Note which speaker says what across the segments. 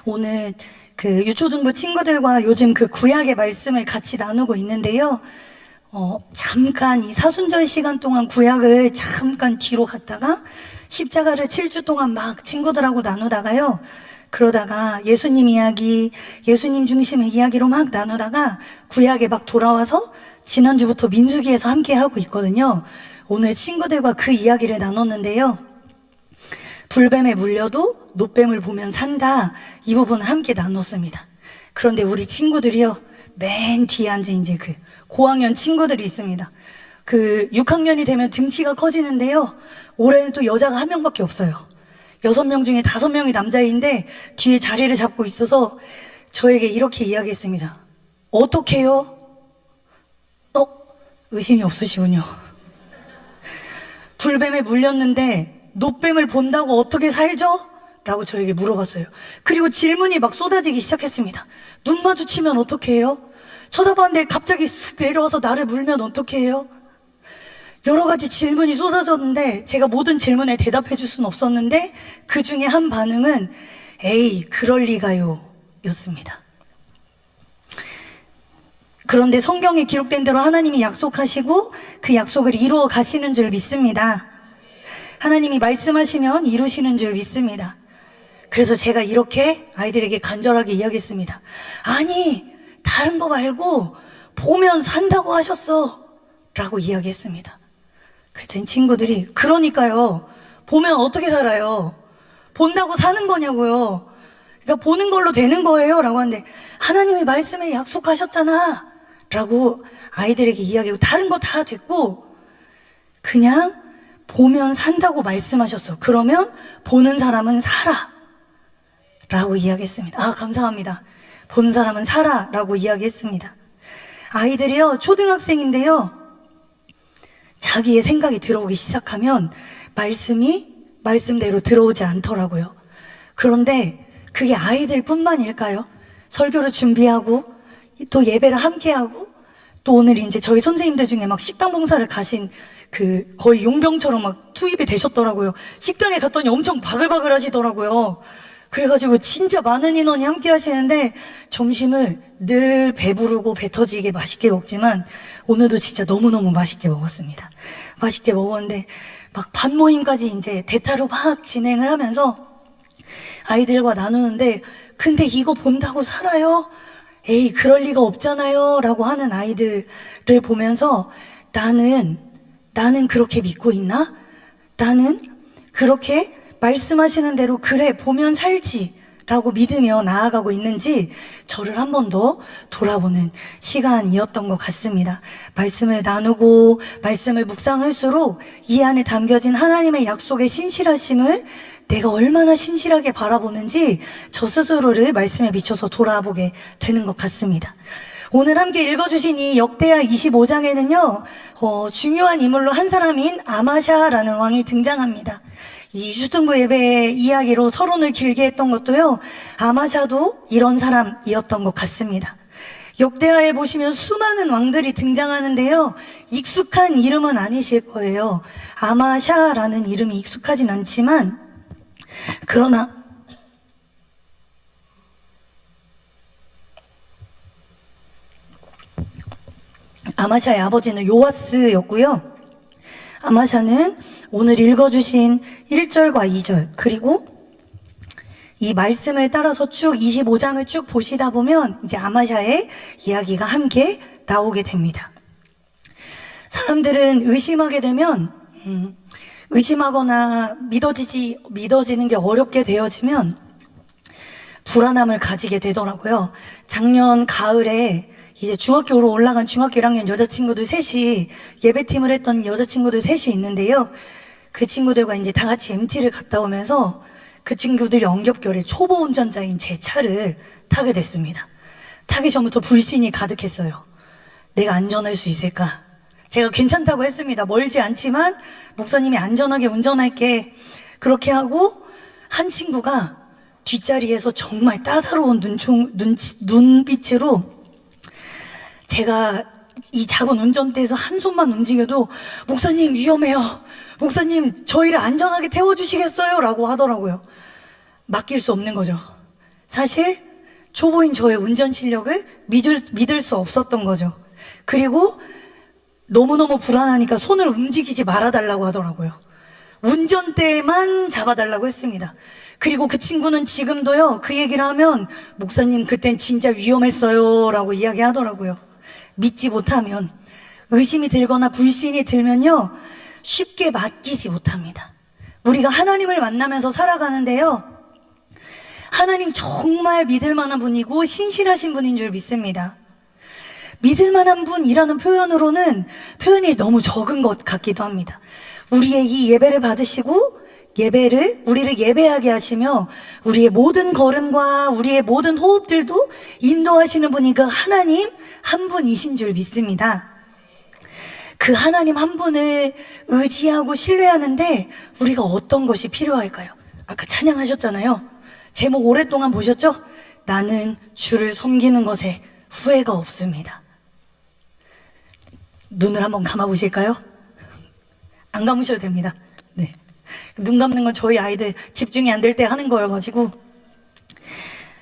Speaker 1: 오늘 그 유초등부 친구들과 요즘 그 구약의 말씀을 같이 나누고 있는데요. 잠깐 이 사순절 시간 동안 구약을 잠깐 뒤로 갔다가 십자가를 7주 동안 막 친구들하고 나누다가요. 그러다가 예수님 이야기, 예수님 중심의 이야기로 막 나누다가 구약에 막 돌아와서 지난주부터 민수기에서 함께 하고 있거든요. 오늘 친구들과 그 이야기를 나눴는데요. 불뱀에 물려도 노뱀을 보면 산다. 이 부분을 함께 나눴습니다. 그런데 우리 친구들이요. 맨 뒤에 앉은 이제 그 고학년 친구들이 있습니다. 그 6학년이 되면 등치가 커지는데요. 올해는 또 여자가 한 명밖에 없어요. 6명 중에 5명이 남자인데 뒤에 자리를 잡고 있어서 저에게 이렇게 이야기했습니다. 어떡해요? 의심이 없으시군요. 불뱀에 물렸는데 노뱀을 본다고 어떻게 살죠? 라고 저에게 물어봤어요. 그리고 질문이 막 쏟아지기 시작했습니다. 눈 마주치면 어떻게 해요? 쳐다봤는데 갑자기 쓱 내려와서 나를 물면 어떻게 해요? 여러 가지 질문이 쏟아졌는데 제가 모든 질문에 대답해 줄 수는 없었는데 그 중에 한 반응은 에이 그럴 리가요 였습니다. 그런데 성경에 기록된 대로 하나님이 약속하시고 그 약속을 이루어 가시는 줄 믿습니다. 하나님이 말씀하시면 이루시는 줄 믿습니다. 그래서 제가 이렇게 아이들에게 간절하게 이야기했습니다. 아니 다른 거 말고 보면 산다고 하셨어 라고 이야기했습니다. 그랬더니 친구들이 그러니까요 보면 어떻게 살아요? 본다고 사는 거냐고요. 그러니까 보는 걸로 되는 거예요 라고 하는데 하나님이 말씀에 약속하셨잖아 라고 아이들에게 이야기하고 다른 거 다 됐고 그냥 보면 산다고 말씀하셨어. 그러면 보는 사람은 살아 라고 이야기했습니다. 아 감사합니다. 본 사람은 살아 라고 이야기했습니다. 아이들이요 초등학생인데요 자기의 생각이 들어오기 시작하면 말씀이 말씀대로 들어오지 않더라고요. 그런데 그게 아이들 뿐만일까요? 설교를 준비하고 또 예배를 함께하고 또 오늘 이제 저희 선생님들 중에 막 식당 봉사를 가신 그 거의 용병처럼 막 투입이 되셨더라고요. 식당에 갔더니 엄청 바글바글 하시더라고요. 그래가지고 진짜 많은 인원이 함께 하시는데 점심을 늘 배부르고 배 터지게 맛있게 먹지만 오늘도 진짜 너무너무 맛있게 먹었습니다. 맛있게 먹었는데 막 반 모임까지 이제 대타로 막 진행을 하면서 아이들과 나누는데 근데 이거 본다고 살아요? 에이 그럴 리가 없잖아요 라고 하는 아이들을 보면서 나는 그렇게 믿고 있나? 나는 그렇게 말씀하시는 대로 그래 보면 살지 라고 믿으며 나아가고 있는지 저를 한 번 더 돌아보는 시간이었던 것 같습니다. 말씀을 나누고 말씀을 묵상할수록 이 안에 담겨진 하나님의 약속의 신실하심을 내가 얼마나 신실하게 바라보는지 저 스스로를 말씀에 비춰서 돌아보게 되는 것 같습니다. 오늘 함께 읽어주신 이 역대하 25장에는요 중요한 인물로 한 사람인 아마샤라는 왕이 등장합니다. 이 유초등부 예배 이야기로 서론을 길게 했던 것도요 아마샤도 이런 사람이었던 것 같습니다. 역대하에 보시면 수많은 왕들이 등장하는데요 익숙한 이름은 아니실 거예요. 아마샤라는 이름이 익숙하진 않지만 그러나 아마샤의 아버지는 요아스였고요. 아마샤는 오늘 읽어주신 1절과 2절 그리고 이 말씀을 따라서 쭉 25장을 쭉 보시다 보면 이제 아마샤의 이야기가 함께 나오게 됩니다. 사람들은 의심하게 되면 의심하거나 믿어지는 게 어렵게 되어지면 불안함을 가지게 되더라고요. 작년 가을에 이제 중학교로 올라간 중학교 1학년 여자친구들 셋이 예배팀을 했던 여자친구들 셋이 있는데요. 그 친구들과 이제 다 같이 MT를 갔다 오면서 그 친구들이 엉겹결에 초보 운전자인 제 차를 타게 됐습니다. 타기 전부터 불신이 가득했어요. 내가 안전할 수 있을까? 제가 괜찮다고 했습니다. 멀지 않지만 목사님이 안전하게 운전할게. 그렇게 하고 한 친구가 뒷자리에서 정말 따사로운 눈빛으로 제가 이 작은 운전대에서 한 손만 움직여도 목사님 위험해요. 목사님 저희를 안전하게 태워주시겠어요? 라고 하더라고요. 맡길 수 없는 거죠. 사실 초보인 저의 운전 실력을 믿을 수 없었던 거죠. 그리고 너무너무 불안하니까 손을 움직이지 말아달라고 하더라고요. 운전대만 잡아달라고 했습니다. 그리고 그 친구는 지금도요, 그 얘기를 하면 목사님 그땐 진짜 위험했어요 라고 이야기하더라고요. 믿지 못하면, 의심이 들거나 불신이 들면요 쉽게 맡기지 못합니다. 우리가 하나님을 만나면서 살아가는데요, 하나님 정말 믿을 만한 분이고 신실하신 분인 줄 믿습니다. 믿을 만한 분이라는 표현이 너무 적은 것 같기도 합니다. 우리의 이 예배를 받으시고 우리를 예배하게 하시며 우리의 모든 걸음과 우리의 모든 호흡들도 인도하시는 분이 그 하나님 한 분이신 줄 믿습니다. 그 하나님 한 분을 의지하고 신뢰하는데 우리가 어떤 것이 필요할까요? 아까 찬양하셨잖아요. 제목 오랫동안 보셨죠? 나는 주를 섬기는 것에 후회가 없습니다. 눈을 한번 감아보실까요? 안 감으셔도 됩니다. 네. 눈 감는 건 저희 아이들 집중이 안 될 때 하는 거여가지고.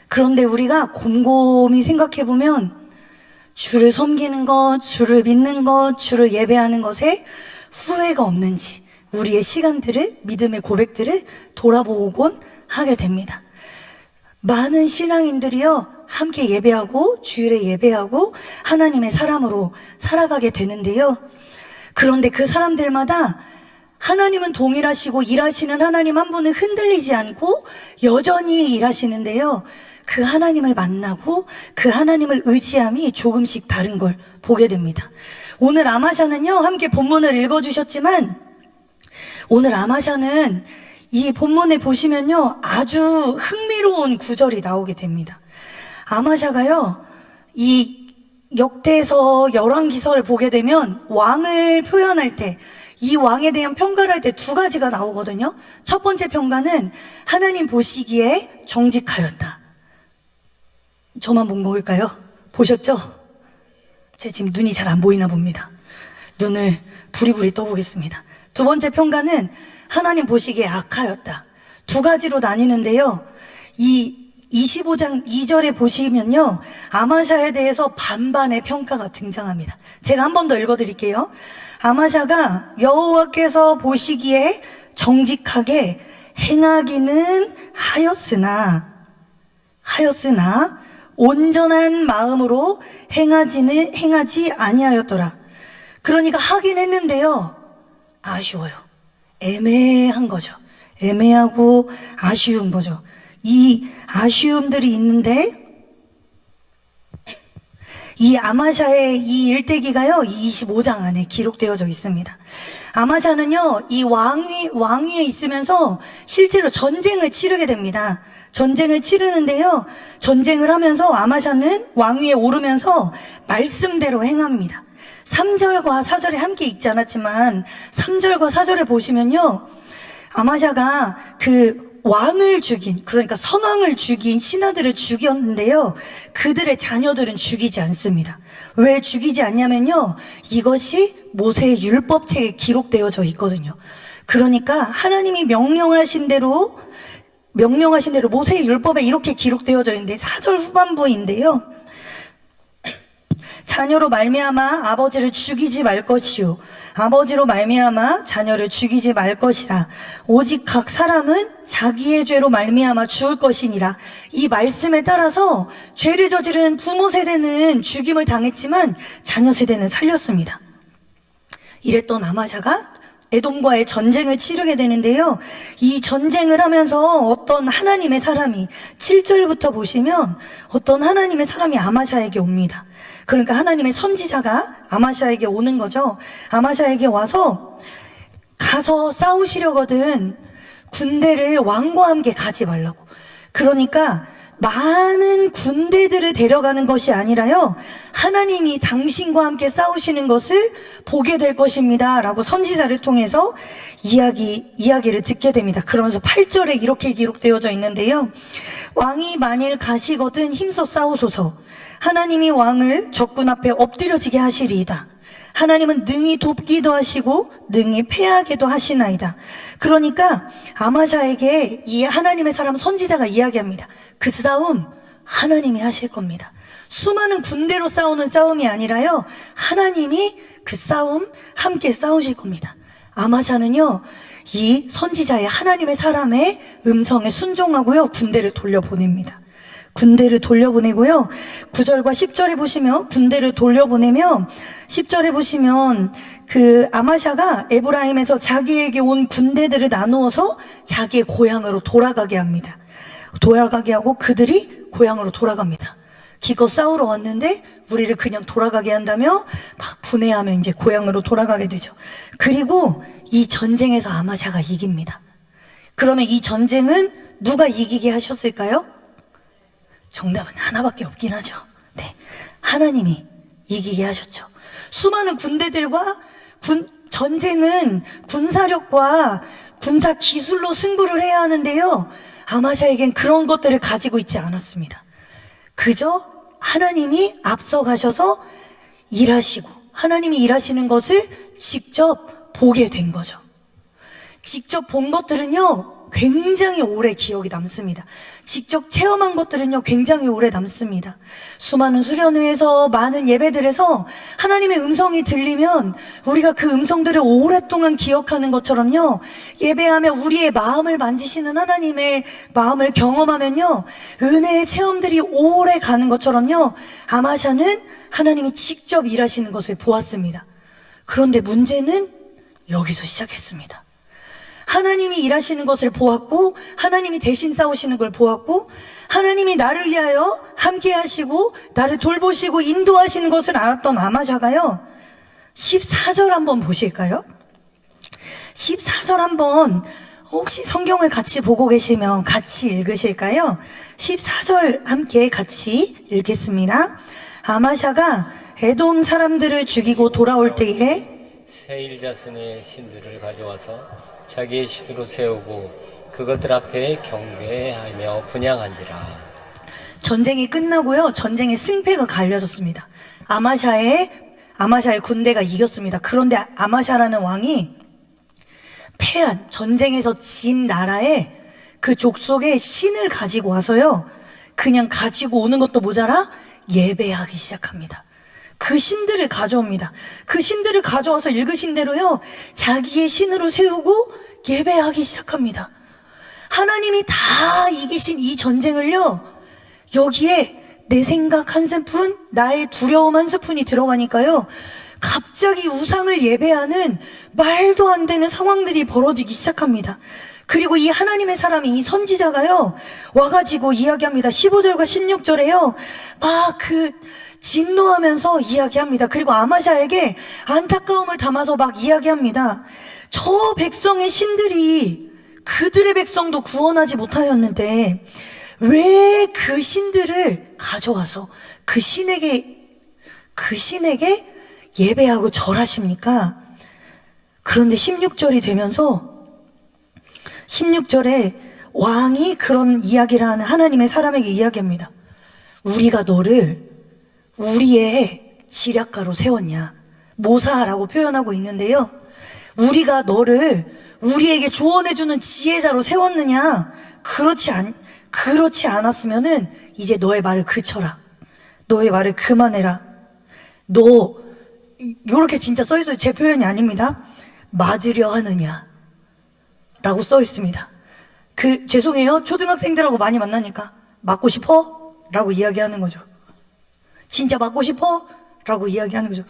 Speaker 1: 그런데 우리가 곰곰이 생각해보면 주를 섬기는 것, 주를 믿는 것, 주를 예배하는 것에 후회가 없는지 우리의 시간들을, 믿음의 고백들을 돌아보곤 하게 됩니다. 많은 신앙인들이요 함께 예배하고 주일에 예배하고 하나님의 사람으로 살아가게 되는데요, 그런데 그 사람들마다 하나님은 동일하시고 일하시는 하나님 한 분은 흔들리지 않고 여전히 일하시는데요, 그 하나님을 만나고 그 하나님을 의지함이 조금씩 다른 걸 보게 됩니다. 오늘 아마샤는요 함께 본문을 읽어주셨지만, 오늘 아마샤는 이 본문에 보시면요 아주 흥미로운 구절이 나오게 됩니다. 아마샤가요 이 역대서 열왕기서를 보게 되면 왕을 표현할 때, 이 왕에 대한 평가를 할 때 두 가지가 나오거든요. 첫 번째 평가는 하나님 보시기에 정직하였다. 저만 본 거일까요? 보셨죠? 제 지금 눈이 잘 안 보이나 봅니다. 눈을 부리부리 떠보겠습니다. 두 번째 평가는 하나님 보시기에 악하였다. 두 가지로 나뉘는데요, 이 25장 2절에 보시면요 아마샤에 대해서 반반의 평가가 등장합니다. 제가 한 번 더 읽어드릴게요. 아마샤가 여호와께서 보시기에 정직하게 행하기는 하였으나 온전한 마음으로 행하지 아니하였더라. 그러니까 하긴 했는데요 아쉬워요. 애매한 거죠. 애매하고 아쉬운 거죠. 이 아쉬움들이 있는데, 이 아마샤의 이 일대기가요 25장 안에 기록되어져 있습니다. 아마샤는요 이 왕위에 있으면서 실제로 전쟁을 치르게 됩니다. 전쟁을 치르는데요, 전쟁을 하면서 아마샤는 왕위에 오르면서 말씀대로 행합니다. 3절과 4절에 함께 읽지 않았지만 3절과 4절에 보시면요, 아마샤가 그 왕을 죽인, 그러니까 선왕을 죽인 신하들을 죽였는데요, 그들의 자녀들은 죽이지 않습니다. 왜 죽이지 않냐면요, 이것이 모세의 율법책에 기록되어져 있거든요. 그러니까 하나님이 명령하신 대로 모세의 율법에 이렇게 기록되어져 있는데 4절 후반부인데요, 자녀로 말미암아 아버지를 죽이지 말 것이요 아버지로 말미암아 자녀를 죽이지 말 것이라. 오직 각 사람은 자기의 죄로 말미암아 죽을 것이니라. 이 말씀에 따라서 죄를 저지른 부모 세대는 죽임을 당했지만 자녀 세대는 살렸습니다. 이랬던 아마샤가 에돔과의 전쟁을 치르게 되는데요, 이 전쟁을 하면서 어떤 하나님의 사람이, 7절부터 보시면 어떤 하나님의 사람이 아마샤에게 옵니다. 그러니까 하나님의 선지자가 아마샤에게 오는 거죠. 아마샤에게 와서 가서 싸우시려거든 군대를 왕과 함께 가지 말라고. 그러니까 많은 군대들을 데려가는 것이 아니라요, 하나님이 당신과 함께 싸우시는 것을 보게 될 것입니다 라고 선지자를 통해서 이야기를 듣게 됩니다. 그러면서 8절에 이렇게 기록되어져 있는데요, 왕이 만일 가시거든 힘써 싸우소서. 하나님이 왕을 적군 앞에 엎드려지게 하시리이다. 하나님은 능히 돕기도 하시고 능히 패하게도 하시나이다. 그러니까 아마샤에게 이 하나님의 사람 선지자가 이야기합니다. 그 싸움 하나님이 하실 겁니다. 수많은 군대로 싸우는 싸움이 아니라요, 하나님이 그 싸움 함께 싸우실 겁니다. 아마샤는요, 이 선지자의 하나님의 사람의 음성에 순종하고요, 군대를 돌려보냅니다. 군대를 돌려보내고요, 9절과 10절에 보시면 군대를 돌려보내면 10절에 보시면 그 아마샤가 에브라임에서 자기에게 온 군대들을 나누어서 자기의 고향으로 돌아가게 합니다. 돌아가게 하고 그들이 고향으로 돌아갑니다. 기껏 싸우러 왔는데 우리를 그냥 돌아가게 한다며 막 분해하며 이제 고향으로 돌아가게 되죠. 그리고 이 전쟁에서 아마샤가 이깁니다. 그러면 이 전쟁은 누가 이기게 하셨을까요? 정답은 하나밖에 없긴 하죠. 네, 하나님이 이기게 하셨죠. 수많은 군대들과 전쟁은 군사력과 군사 기술로 승부를 해야 하는데요, 아마샤에겐 그런 것들을 가지고 있지 않았습니다. 그저 하나님이 앞서가셔서 일하시고 하나님이 일하시는 것을 직접 보게 된 거죠. 직접 본 것들은요, 굉장히 오래 기억이 남습니다. 직접 체험한 것들은요, 굉장히 오래 남습니다. 수많은 수련회에서, 많은 예배들에서 하나님의 음성이 들리면 우리가 그 음성들을 오랫동안 기억하는 것처럼요, 예배하며 우리의 마음을 만지시는 하나님의 마음을 경험하면요, 은혜의 체험들이 오래 가는 것처럼요, 아마샤는 하나님이 직접 일하시는 것을 보았습니다. 그런데 문제는 여기서 시작했습니다. 하나님이 일하시는 것을 보았고, 하나님이 대신 싸우시는 걸 보았고, 하나님이 나를 위하여 함께 하시고 나를 돌보시고 인도하시는 것을 알았던 아마샤가요, 14절 한번 보실까요? 14절 한번, 혹시 성경을 같이 보고 계시면 같이 읽으실까요? 14절 함께 같이 읽겠습니다. 아마샤가 에돔 사람들을 죽이고 돌아올 때에
Speaker 2: 세일 자손의 신들을 가져와서 자기의 신으로 세우고 그것들 앞에 경배하며 분향한지라.
Speaker 1: 전쟁이 끝나고요, 전쟁의 승패가 갈려졌습니다. 아마샤의 군대가 이겼습니다. 그런데 아마샤라는 왕이 패한, 전쟁에서 진 나라에 그 족속에 신을 가지고 와서요, 그냥 가지고 오는 것도 모자라 예배하기 시작합니다. 그 신들을 가져옵니다. 그 신들을 가져와서 읽으신 대로요, 자기의 신으로 세우고 예배하기 시작합니다. 하나님이 다 이기신 이 전쟁을요, 여기에 내 생각 한 스푼, 나의 두려움 한 스푼이 들어가니까요, 갑자기 우상을 예배하는 말도 안 되는 상황들이 벌어지기 시작합니다. 그리고 이 하나님의 사람이, 이 선지자가요, 와가지고 이야기합니다. 15절과 16절에요, 막 진노하면서 이야기합니다. 그리고 아마샤에게 안타까움을 담아서 막 이야기합니다. 저 백성의 신들이 그들의 백성도 구원하지 못하였는데 왜 그 신들을 가져와서 그 신에게 예배하고 절하십니까? 그런데 16절이 되면서 16절에 왕이 그런 이야기를 하는 하나님의 사람에게 이야기합니다. 우리가 너를 우리의 지략가로 세웠냐, 모사라고 표현하고 있는데요, 우리가 너를 우리에게 조언해주는 지혜자로 세웠느냐? 그렇지 않았으면은 이제 너의 말을 그쳐라, 너의 말을 그만해라, 너 요렇게 진짜 써있어요. 제 표현이 아닙니다. 맞으려 하느냐 라고 써있습니다. 죄송해요, 초등학생들하고 많이 만나니까 맞고 싶어? 라고 이야기하는 거죠. 진짜 맞고 싶어? 라고 이야기하는 거죠.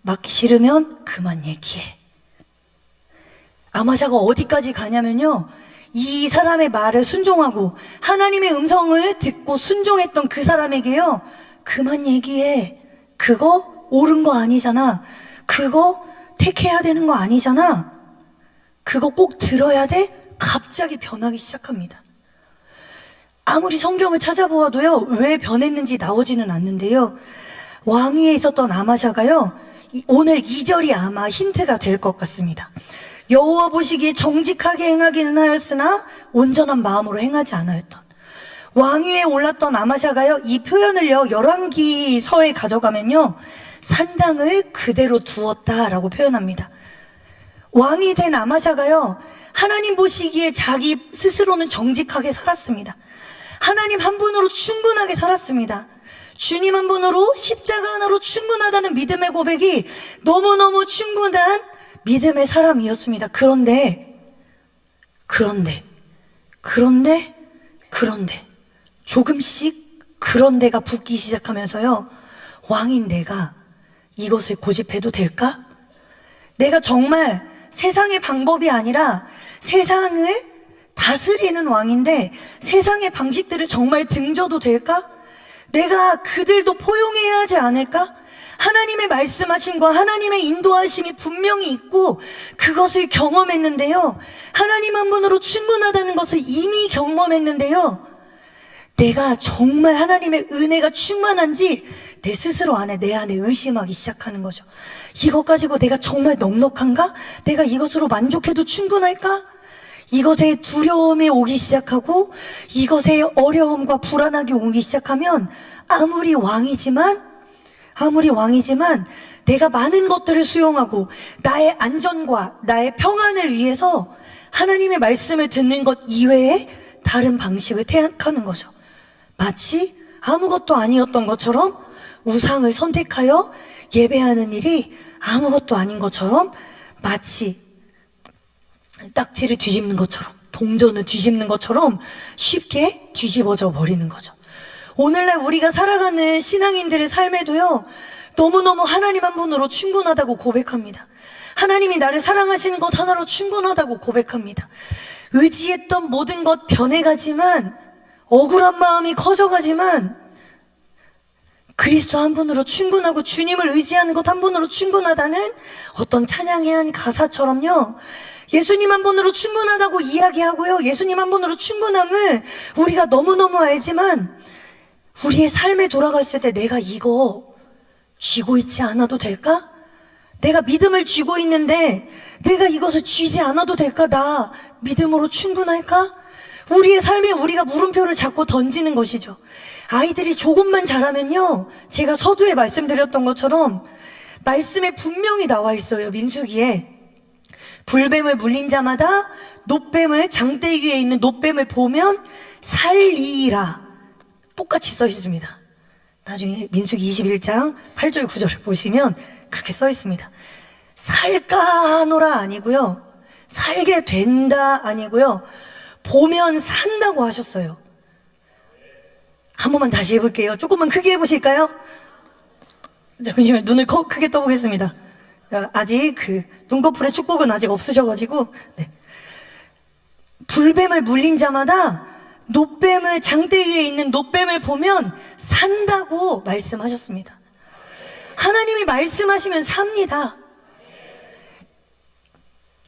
Speaker 1: 맞기 싫으면 그만 얘기해. 아마샤가 어디까지 가냐면요, 이 사람의 말을 순종하고 하나님의 음성을 듣고 순종했던 그 사람에게요, 그만 얘기해, 그거 옳은 거 아니잖아, 그거 택해야 되는 거 아니잖아, 그거 꼭 들어야 돼? 갑자기 변하기 시작합니다. 아무리 성경을 찾아보아도요, 왜 변했는지 나오지는 않는데요, 왕위에 있었던 아마샤가요, 오늘 2절이 아마 힌트가 될 것 같습니다. 여호와 보시기에 정직하게 행하기는 하였으나 온전한 마음으로 행하지 않았던, 왕위에 올랐던 아마샤가요, 이 표현을요, 열왕기서에 가져가면요, 산당을 그대로 두었다라고 표현합니다. 왕이 된 아마샤가요, 하나님 보시기에 자기 스스로는 정직하게 살았습니다. 하나님 한 분으로 충분하게 살았습니다. 주님 한 분으로 십자가 하나로 충분하다는 믿음의 고백이 너무너무 충분한 믿음의 사람이었습니다. 그런데 조금씩 그런데가 붙기 시작하면서요, 왕인 내가 이것을 고집해도 될까? 내가 정말 세상의 방법이 아니라 세상을 다스리는 왕인데 세상의 방식들을 정말 등져도 될까? 내가 그들도 포용해야 하지 않을까? 하나님의 말씀하심과 하나님의 인도하심이 분명히 있고 그것을 경험했는데요, 하나님 한 분으로 충분하다는 것을 이미 경험했는데요, 내가 정말 하나님의 은혜가 충만한지 내 스스로 안에, 내 안에 의심하기 시작하는 거죠. 이것 가지고 내가 정말 넉넉한가? 내가 이것으로 만족해도 충분할까? 이것에 두려움이 오기 시작하고 이것에 어려움과 불안하게 오기 시작하면 아무리 왕이지만 내가 많은 것들을 수용하고 나의 안전과 나의 평안을 위해서 하나님의 말씀을 듣는 것 이외에 다른 방식을 택하는 거죠. 마치 아무것도 아니었던 것처럼 우상을 선택하여 예배하는 일이 아무것도 아닌 것처럼, 마치 딱지를 뒤집는 것처럼, 동전을 뒤집는 것처럼 쉽게 뒤집어져 버리는 거죠. 오늘날 우리가 살아가는 신앙인들의 삶에도요, 너무너무 하나님 한 분으로 충분하다고 고백합니다. 하나님이 나를 사랑하시는 것 하나로 충분하다고 고백합니다. 의지했던 모든 것 변해가지만, 억울한 마음이 커져가지만 그리스도 한 분으로 충분하고 주님을 의지하는 것 한 분으로 충분하다는 어떤 찬양의 한 가사처럼요, 예수님 한 분으로 충분하다고 이야기하고요, 예수님 한 분으로 충분함을 우리가 너무너무 알지만 우리의 삶에 돌아갔을 때 내가 이거 쥐고 있지 않아도 될까? 내가 믿음을 쥐고 있는데 내가 이것을 쥐지 않아도 될까? 나 믿음으로 충분할까? 우리의 삶에 우리가 물음표를 자꾸 던지는 것이죠. 아이들이 조금만 자라면요, 제가 서두에 말씀드렸던 것처럼 말씀에 분명히 나와 있어요. 민수기에 불뱀을 물린 자마다 놋뱀을, 장대 위에 있는 놋뱀을 보면 살리라, 똑같이 써 있습니다. 나중에 민수기 21장 8절 9절을 보시면 그렇게 써 있습니다. 살까 하노라 아니고요, 살게 된다 아니고요, 보면 산다고 하셨어요. 한 번만 다시 해볼게요. 조금만 크게 해보실까요? 자, 잠시만요. 눈을 크게 떠보겠습니다. 아직 눈꺼풀에 축복은 아직 없으셔가지고, 네. 불뱀을 물린 자마다 놋뱀을, 장대 위에 있는 놋뱀을 보면 산다고 말씀하셨습니다. 하나님이 말씀하시면 삽니다.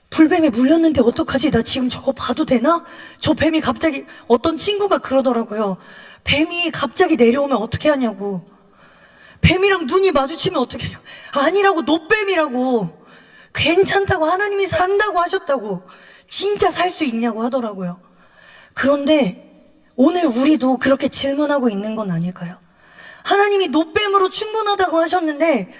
Speaker 1: 불뱀에 물렸는데 어떡하지? 나 지금 저거 봐도 되나? 저 뱀이 갑자기, 어떤 친구가 그러더라고요. 뱀이 갑자기 내려오면 어떻게 하냐고. 뱀이랑 눈이 마주치면 어떻게 하냐고. 아니라고, 놋뱀이라고. 괜찮다고, 하나님이 산다고 하셨다고. 진짜 살 수 있냐고 하더라고요. 그런데 오늘 우리도 그렇게 질문하고 있는 건 아닐까요? 하나님이 놋뱀으로 충분하다고 하셨는데,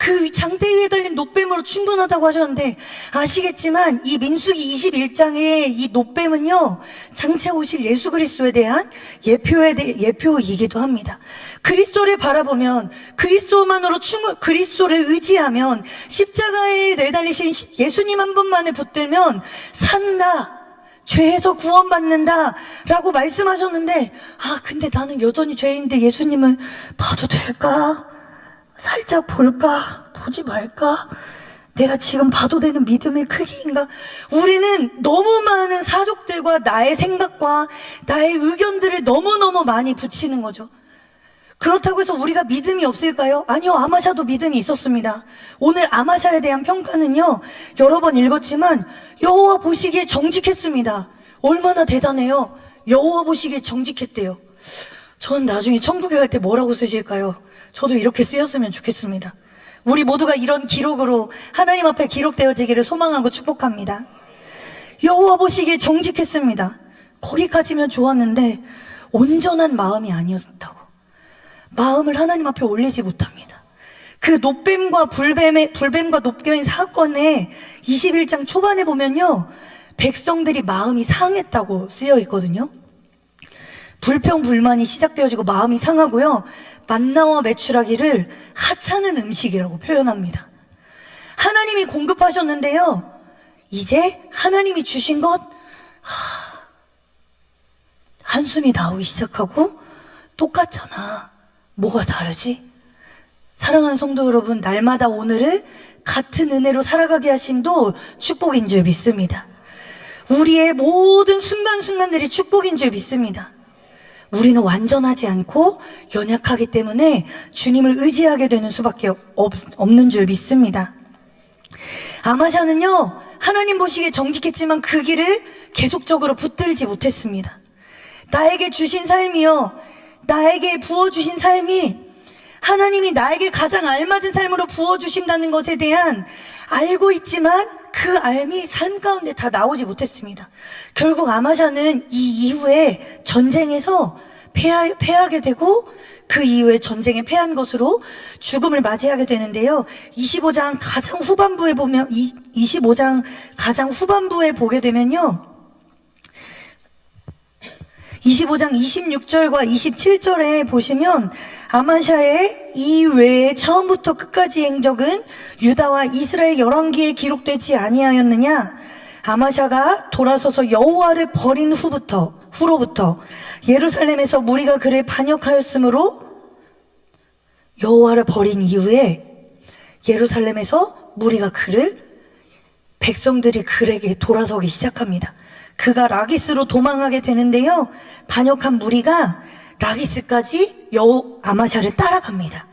Speaker 1: 그 장대 위에 달린 놋뱀으로 충분하다고 하셨는데, 아시겠지만 이 민수기 21장의 이 놋뱀은요, 장차 오실 예수 그리스도에 대한 예표이기도 합니다. 그리스도를 바라보면, 그리스도를 의지하면, 십자가에 내달리신 예수님 한 분만을 붙들면 산다, 죄에서 구원받는다 라고 말씀하셨는데, 근데 나는 여전히 죄인데 예수님을 봐도 될까? 살짝 볼까? 보지 말까? 내가 지금 봐도 되는 믿음의 크기인가? 우리는 너무 많은 사족들과 나의 생각과 나의 의견들을 너무너무 많이 붙이는 거죠. 그렇다고 해서 우리가 믿음이 없을까요? 아니요, 아마샤도 믿음이 있었습니다. 오늘 아마샤에 대한 평가는요, 여러 번 읽었지만 여호와 보시기에 정직했습니다. 얼마나 대단해요. 여호와 보시기에 정직했대요. 전 나중에 천국에 갈 때 뭐라고 쓰실까요? 저도 이렇게 쓰였으면 좋겠습니다. 우리 모두가 이런 기록으로 하나님 앞에 기록되어지기를 소망하고 축복합니다. 여호와 보시기에 정직했습니다. 거기까지면 좋았는데 온전한 마음이 아니었다고. 마음을 하나님 앞에 올리지 못합니다. 그 그 노뱀과 불뱀과 노뱀의 사건의 21장 초반에 보면요, 백성들이 마음이 상했다고 쓰여 있거든요. 불평불만이 시작되어지고 마음이 상하고요, 만나와 메추라기를 하찮은 음식이라고 표현합니다. 하나님이 공급하셨는데요, 이제 하나님이 주신 것 한숨이 나오기 시작하고, 똑같잖아, 뭐가 다르지? 사랑하는 성도 여러분, 날마다 오늘을 같은 은혜로 살아가게 하심도 축복인 줄 믿습니다. 우리의 모든 순간순간들이 축복인 줄 믿습니다. 우리는 완전하지 않고 연약하기 때문에 주님을 의지하게 되는 수밖에 없는 줄 믿습니다. 아마샤는요, 하나님 보시기에 정직했지만 그 길을 계속적으로 붙들지 못했습니다. 나에게 주신 삶이요, 나에게 부어주신 삶이 하나님이 나에게 가장 알맞은 삶으로 부어주신다는 것에 대한 알고 있지만 그 알미 삶 가운데 다 나오지 못했습니다. 결국 아마샤는 이 이후에 전쟁에서 패하게 되고, 그 이후에 전쟁에 패한 것으로 죽음을 맞이하게 되는데요, 25장 가장 후반부에 보면, 25장 가장 후반부에 보게 되면요, 25장 26절과 27절에 보시면 아마샤의 이 외에 처음부터 끝까지 행적은 유다와 이스라엘 열왕기에 기록되지 아니하였느냐? 아마샤가 돌아서서 여호와를 버린 후로부터 예루살렘에서 무리가 그를 반역하였으므로, 여호와를 버린 이후에 예루살렘에서 무리가 백성들이 그에게 돌아서기 시작합니다. 그가 라기스로 도망하게 되는데요, 반역한 무리가 라기스까지 아마샤를 따라갑니다.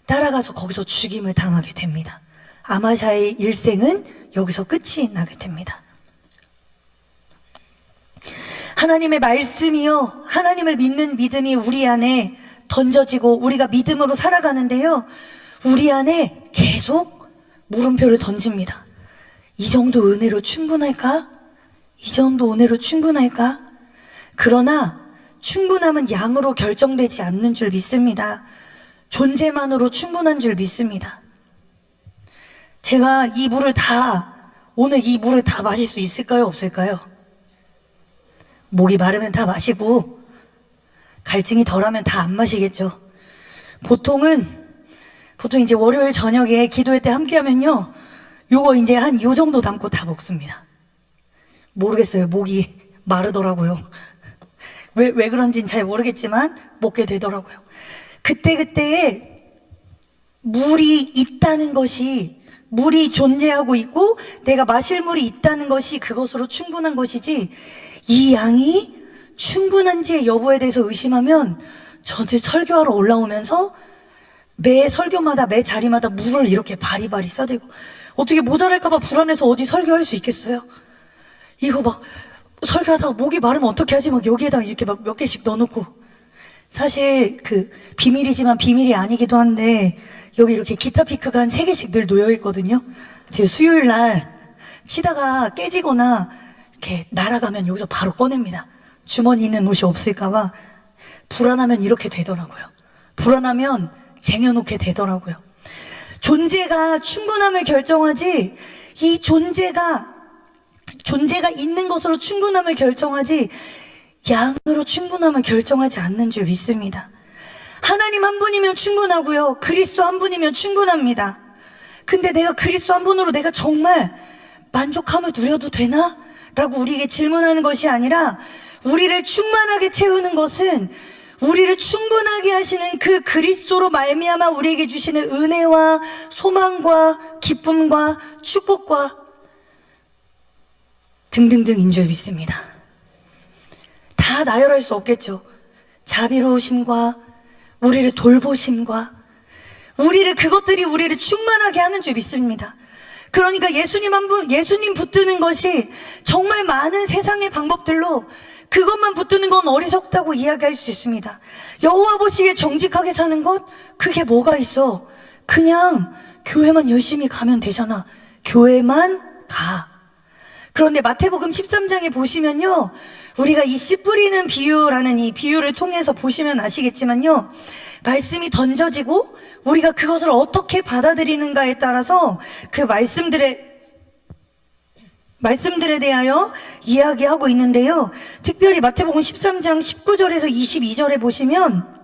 Speaker 1: 따라가서 거기서 죽임을 당하게 됩니다. 아마샤의 일생은 여기서 끝이 나게 됩니다. 하나님의 말씀이요, 하나님을 믿는 믿음이 우리 안에 던져지고 우리가 믿음으로 살아가는데요, 우리 안에 계속 물음표를 던집니다. 이 정도 은혜로 충분할까? 이 정도 은혜로 충분할까? 그러나 충분함은 양으로 결정되지 않는 줄 믿습니다. 존재만으로 충분한 줄 믿습니다. 제가 오늘 이 물을 다 마실 수 있을까요? 없을까요? 목이 마르면 다 마시고, 갈증이 덜하면 다 안 마시겠죠. 보통 이제 월요일 저녁에 기도회 때 함께 하면요, 요거 이제 한 요 정도 담고 다 먹습니다. 모르겠어요. 목이 마르더라고요. 왜 그런지는 잘 모르겠지만 먹게 되더라고요. 그때그때에 물이 있다는 것이, 물이 존재하고 있고 내가 마실 물이 있다는 것이 그것으로 충분한 것이지, 이 양이 충분한지의 여부에 대해서 의심하면, 저도 설교하러 올라오면서 매 설교마다 매 자리마다 물을 이렇게 바리바리 싸대고, 어떻게 모자랄까봐 불안해서 어디 설교할 수 있겠어요? 이거 막 설교하다가 목이 마르면 어떻게 하지? 막 여기에다가 이렇게 막 몇 개씩 넣어놓고. 사실 비밀이지만 비밀이 아니기도 한데, 여기 이렇게 기타 피크가 한 3개씩 늘 놓여있거든요. 제가 수요일 날 치다가 깨지거나 이렇게 날아가면 여기서 바로 꺼냅니다. 주머니 있는 옷이 없을까봐. 불안하면 이렇게 되더라고요. 불안하면 쟁여놓게 되더라고요. 존재가 충분함을 결정하지, 이 존재가 있는 것으로 충분함을 결정하지, 양으로 충분함을 결정하지 않는 줄 믿습니다. 하나님 한 분이면 충분하고요, 그리스도 한 분이면 충분합니다. 근데 내가 그리스도 한 분으로 내가 정말 만족함을 누려도 되나? 라고 우리에게 질문하는 것이 아니라, 우리를 충만하게 채우는 것은 우리를 충분하게 하시는 그 그리스도로 말미암아 우리에게 주시는 은혜와 소망과 기쁨과 축복과 등등등인 줄 믿습니다. 다 나열할 수 없겠죠. 자비로우심과 우리를 돌보심과 그것들이 우리를 충만하게 하는 줄 믿습니다. 그러니까 예수님 붙드는 것이 정말 많은 세상의 방법들로 그것만 붙드는 건 어리석다고 이야기할 수 있습니다. 여호와 보시기에 정직하게 사는 것, 그게 뭐가 있어? 그냥 교회만 열심히 가면 되잖아. 교회만 가. 그런데 마태복음 13장에 보시면요, 우리가 이 씨 뿌리는 비유라는 이 비유를 통해서 보시면 아시겠지만요, 말씀이 던져지고 우리가 그것을 어떻게 받아들이는가에 따라서 그 말씀들에 대하여 이야기하고 있는데요. 특별히 마태복음 13장 19절에서 22절에 보시면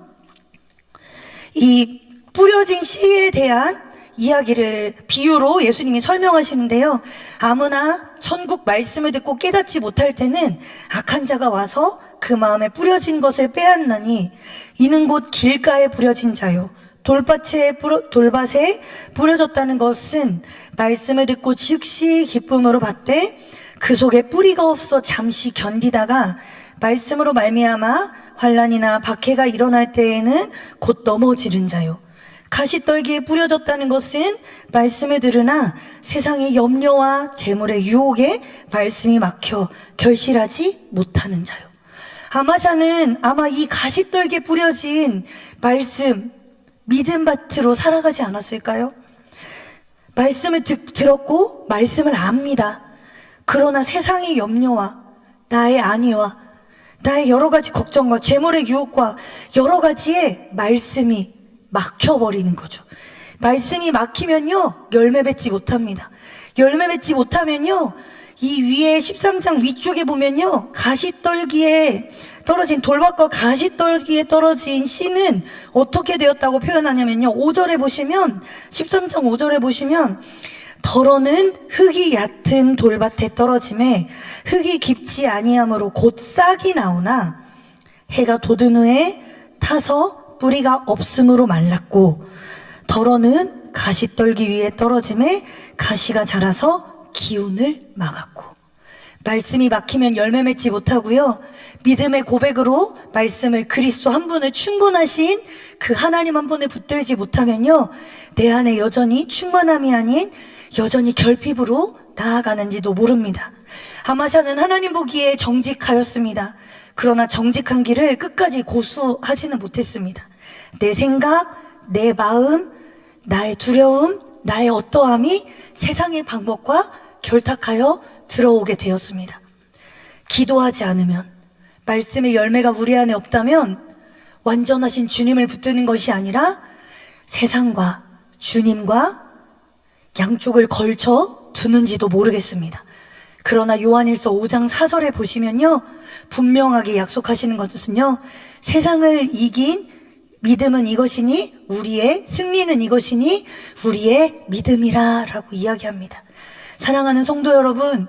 Speaker 1: 이 뿌려진 씨에 대한 이야기를 비유로 예수님이 설명하시는데요. 아무나 천국 말씀을 듣고 깨닫지 못할 때는 악한 자가 와서 그 마음에 뿌려진 것을 빼앗나니 이는 곧 길가에 뿌려진 자요 돌밭에 뿌려졌다는 것은 말씀을 듣고 즉시 기쁨으로 받되 그 속에 뿌리가 없어 잠시 견디다가 말씀으로 말미암아 환난이나 박해가 일어날 때에는 곧 넘어지는 자요. 가시떨기에 뿌려졌다는 것은 말씀을 들으나 세상의 염려와 재물의 유혹에 말씀이 막혀 결실하지 못하는 자요. 아마 이 가시떨기에 뿌려진 말씀, 믿음밭으로 살아가지 않았을까요? 말씀을 들었고 말씀을 압니다. 그러나 세상의 염려와 나의 안위와 나의 여러 가지 걱정과 재물의 유혹과 여러 가지의 말씀이 막혀버리는 거죠. 말씀이 막히면요 열매 맺지 못합니다. 열매 맺지 못하면요 이 위에 13장 위쪽에 보면요 가시떨기에 떨어진 돌밭과 가시떨기에 떨어진 씨는 어떻게 되었다고 표현하냐면요 5절에 보시면 13장 5절에 보시면 더러는 흙이 얕은 돌밭에 떨어짐에 흙이 깊지 아니하므로 곧 싹이 나오나 해가 돋은 후에 타서 뿌리가 없음으로 말랐고 더러는 가시떨기 위에 떨어짐에 가시가 자라서 기운을 막았고 말씀이 막히면 열매 맺지 못하고요 믿음의 고백으로 말씀을 그리스도 한 분을 충분하신 그 하나님 한 분을 붙들지 못하면요 내 안에 여전히 충만함이 아닌 여전히 결핍으로 나아가는지도 모릅니다. 아마샤는 하나님 보기에 정직하였습니다. 그러나 정직한 길을 끝까지 고수하지는 못했습니다. 내 생각, 내 마음, 나의 두려움, 나의 어떠함이 세상의 방법과 결탁하여 들어오게 되었습니다. 기도하지 않으면 말씀의 열매가 우리 안에 없다면 완전하신 주님을 붙드는 것이 아니라 세상과 주님과 양쪽을 걸쳐 두는지도 모르겠습니다. 그러나 요한일서 5장 4절에 보시면요 분명하게 약속하시는 것은요 세상을 이긴 믿음은 이것이니 우리의 승리는 이것이니 우리의 믿음이라 라고 이야기합니다. 사랑하는 성도 여러분,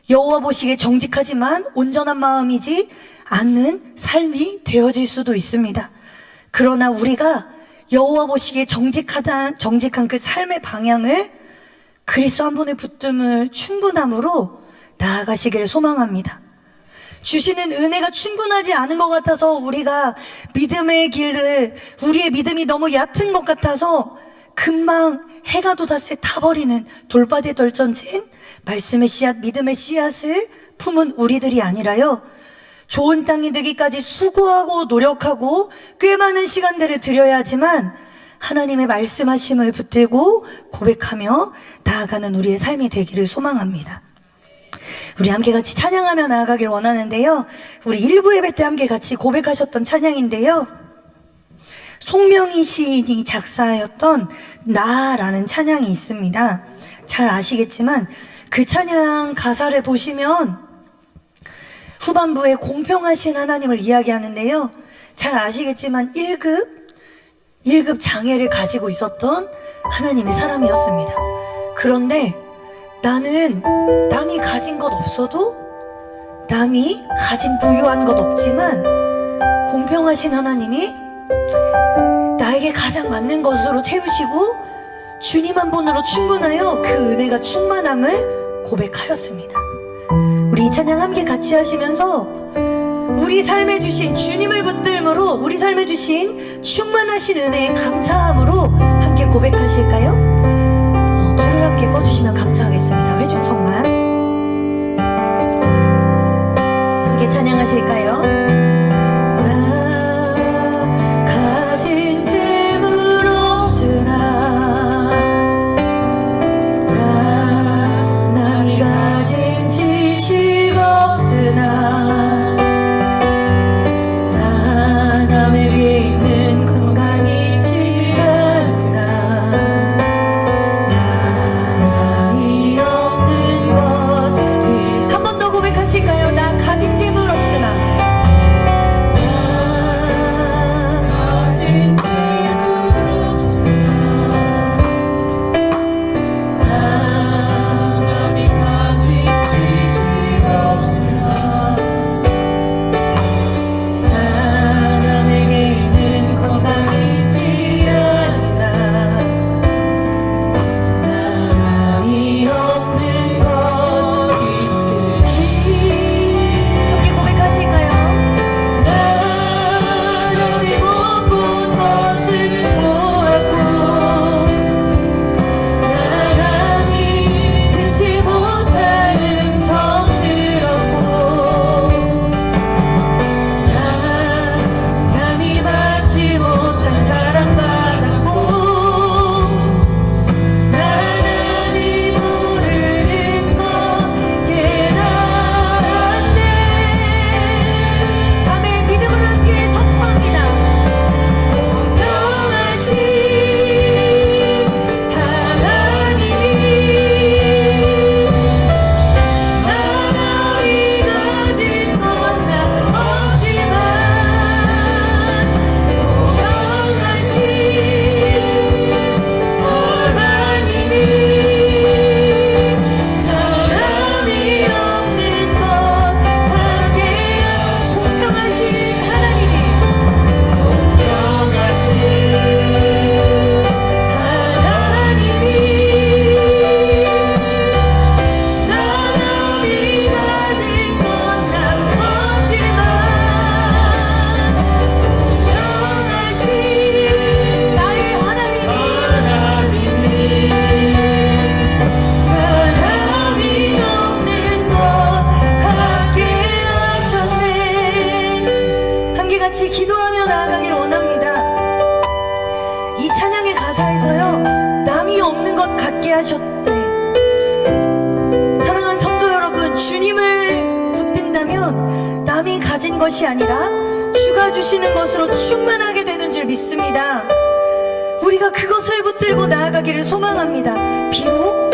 Speaker 1: 여호와 보시기에 정직하지만 온전한 마음이지 않는 삶이 되어질 수도 있습니다. 그러나 우리가 여호와 보시기에 정직한 그 삶의 방향을 그리스도 한 분의 붙듦을 충분함으로 나아가시기를 소망합니다. 주시는 은혜가 충분하지 않은 것 같아서 우리가 믿음의 길을 우리의 믿음이 너무 얕은 것 같아서 금방 해가 돋았을 때 타버리는 돌밭에 덜전진 말씀의 씨앗, 믿음의 씨앗을 품은 우리들이 아니라요 좋은 땅이 되기까지 수고하고 노력하고 꽤 많은 시간들을 들여야 하지만 하나님의 말씀하심을 붙들고 고백하며 나아가는 우리의 삶이 되기를 소망합니다. 우리 함께 같이 찬양하며 나아가길 원하는데요 우리 1부 예배 때 함께 같이 고백하셨던 찬양인데요 송명희 시인이 작사하였던 나라는 찬양이 있습니다. 잘 아시겠지만 그 찬양 가사를 보시면 후반부에 공평하신 하나님을 이야기하는데요 잘 아시겠지만 1급 장애를 가지고 있었던 하나님의 사람이었습니다. 그런데 나는 남이 가진 것 없어도 남이 가진 부유한 것 없지만 공평하신 하나님이 나에게 가장 맞는 것으로 채우시고 주님 한 분으로 충분하여 그 은혜가 충만함을 고백하였습니다. 우리 이 찬양 함께 같이 하시면서 우리 삶에 주신 주님을 붙들므로 우리 삶에 주신 충만하신 은혜에 감사함으로 함께 고백하실까요? 불을 함께 꺼주시면 감사하겠습니다. 회중성만 함께 찬양하실까요? 나 가진 재물 없으나 나 남이 가진 지식 없으나 나 남에게 있는 건강이 하셨대. 사랑하는 성도 여러분, 주님을 붙든다면 남이 가진 것이 아니라 주가 주시는 것으로 충만하게 되는 줄 믿습니다. 우리가 그것을 붙들고 나아가기를 소망합니다. 비록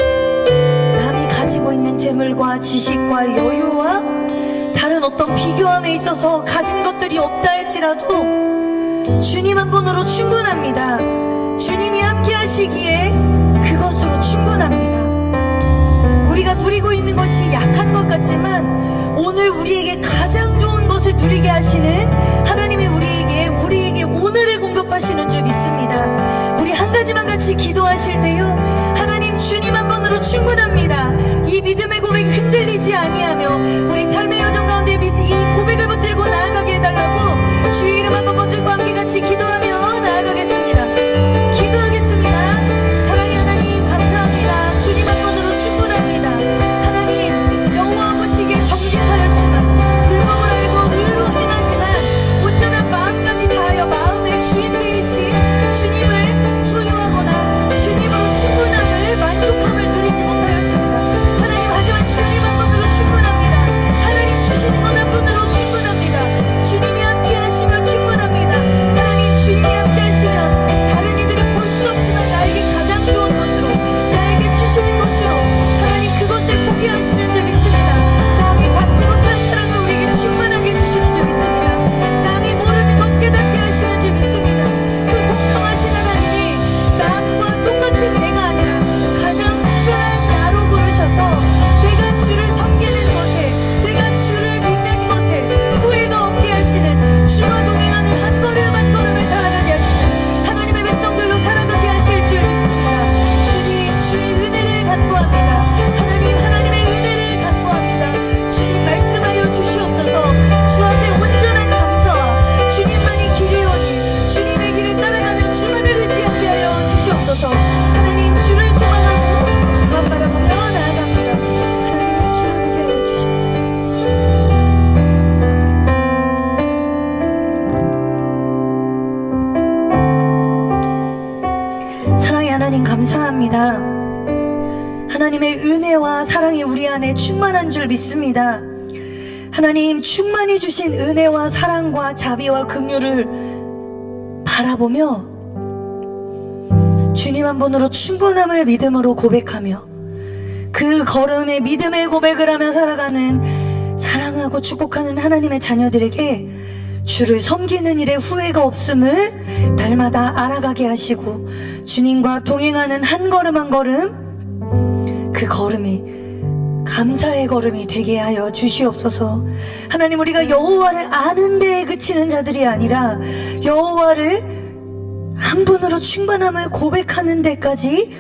Speaker 1: 남이 가지고 있는 재물과 지식과 여유와 다른 어떤 비교함에 있어서 가진 것들이 없다 할지라도 주님 한 분으로 충분합니다. 주님이 함께 하시기에 그것으로 충분합니다. 우리가 누리고 있는 것이 약한 것 같지만 오늘 우리에게 가장 좋은 것을 누리게 하시는 하나님이 우리에게 오늘을 공급하시는 줄 믿습니다. 우리 한 가지만 같이 기도하실 때요, 하나님 주님 한 분으로 충분합니다. 이 믿음의 고백 흔들리지 아니하며 우리 삶의 여정 가운데 이 고백을 붙들고 나아가게 해달라고 주의 이름 한번 붙들고 함께 같이 기도하며 나아가겠습니다. 기도하겠습니다. 사랑의 하나님 감사합니다. 주님 한 분으로 충분합니다. 하나님 여호와 보시기에 정직하였지만 불법을 알고 의로 행하지만 온전한 마음까지 다하여 마음의 주인 되신 주님을 소유하거나 주님으로 충분함을 만족함을 누리지 못하였습니다. 하나님 하지만 주님 한 분으로 충분합니다. 하나님 주시는 것 한 분으로 충분합니다. 주님이 함께 하시면 충분합니다. 하나님 주님이 함께 하시면 다른 이들은 볼 수 없지만 나에게 가장 좋은 것으로 나에게 주시는 것으로 하나님 그것을 포기하시는 줄 믿습니다. 남이 받지 못한 사랑을 우리에게 충만하게 주시는 줄 믿습니다. 남이 모르는 것 깨닫게 하시는 줄 믿습니다. 그 공평하신 하나님이 남과 똑같은 내가 아니라 가장 특별한 나로 부르셔서 내가 주를 섬기는 것에 내가 주를 믿는 것에 후회가 없게 하시는 주와 동행하는 한 걸음 한 걸음을 살아가게 하시는 하나님의 백성들로 살아가게 하실 줄 믿습니다. 주님 주의 은혜를 간구합니다. 하나님의 은혜를 간구합니다. 주님 말씀하여 주시옵소서. 주 앞에 온전한 감사와 주님만이 길이오니 주님의 길을 따라가면 주만을 의지하게 하여 주시옵소서. 하나님 주를 소망하고 주만 바라보며 나아갑니다. 하나님 주를 보게 하여 주시옵소서. 사랑의 하나님 감사합니다. 하나님의 은혜와 사랑이 우리 안에 충만한 줄 믿습니다. 하나님 충만히 주신 은혜와 사랑과 자비와 긍휼을 바라보며 주님 한 분으로 충분함을 믿음으로 고백하며 그 걸음에 믿음의 고백을 하며 살아가는 사랑하고 축복하는 하나님의 자녀들에게 주를 섬기는 일에 후회가 없음을 날마다 알아가게 하시고 주님과 동행하는 한 걸음 한 걸음 그 걸음이 감사의 걸음이 되게 하여 주시옵소서. 하나님 우리가 여호와를 아는 데에 그치는 자들이 아니라 여호와를 한 분으로 충만함을 고백하는 데까지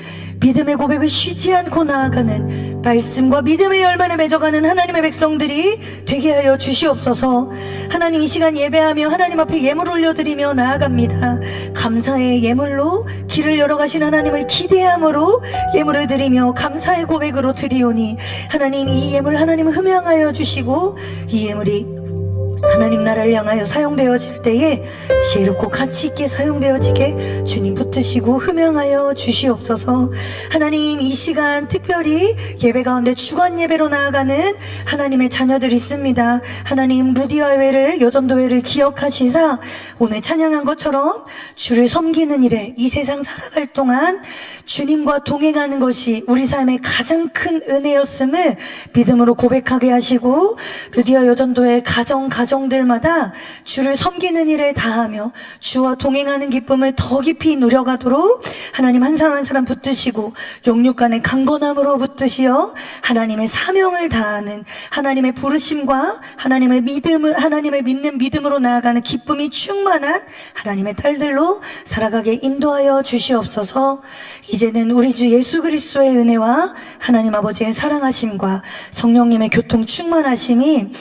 Speaker 1: 믿음의 고백을 쉬지 않고 나아가는 말씀과 믿음의 열매를 맺어가는 하나님의 백성들이 되게 하여 주시옵소서. 하나님 이 시간 예배하며 하나님 앞에 예물 올려드리며 나아갑니다. 감사의 예물로 길을 열어가신 하나님을 기대함으로 예물을 드리며 감사의 고백으로 드리오니 하나님 이 예물 하나님을 흠양하여 주시고 이 예물이 하나님 나라를 향하여 사용되어질 때에 지혜롭고 가치 있게 사용되어지게 주님 붙드시고 흠양하여 주시옵소서. 하나님 이 시간 특별히 예배 가운데 주간 예배로 나아가는 하나님의 자녀들이 있습니다. 하나님 무디와회를 여전도회를 기억하시사 오늘 찬양한 것처럼 주를 섬기는 일에 이 세상 살아갈 동안 주님과 동행하는 것이 우리 삶의 가장 큰 은혜였음을 믿음으로 고백하게 하시고 무디와 여전도회 가정들마다 주를 섬기는 일에 다하며 주와 동행하는 기쁨을 더 깊이 누려가도록 하나님 한 사람 한 사람 붙드시고 영육 간의 강건함으로 붙드시어 하나님의 사명을 다하는 하나님의 부르심과 하나님의 믿음을 하나님의 믿는 믿음으로 나아가는 기쁨이 충만한 하나님의 딸들로 살아가게 인도하여 주시옵소서. 이제는 우리 주 예수 그리스도의 은혜와 하나님 아버지의 사랑하심과 성령님의 교통 충만하심이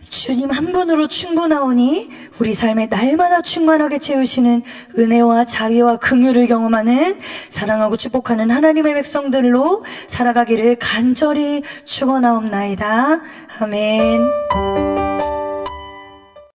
Speaker 1: 주님 한 분으로 충분하오니 우리 삶에 날마다 충만하게 채우시는 은혜와 자비와 긍휼을 경험하는 사랑하고 축복하는 하나님의 백성들로 살아가기를 간절히 축원하옵나이다. 아멘.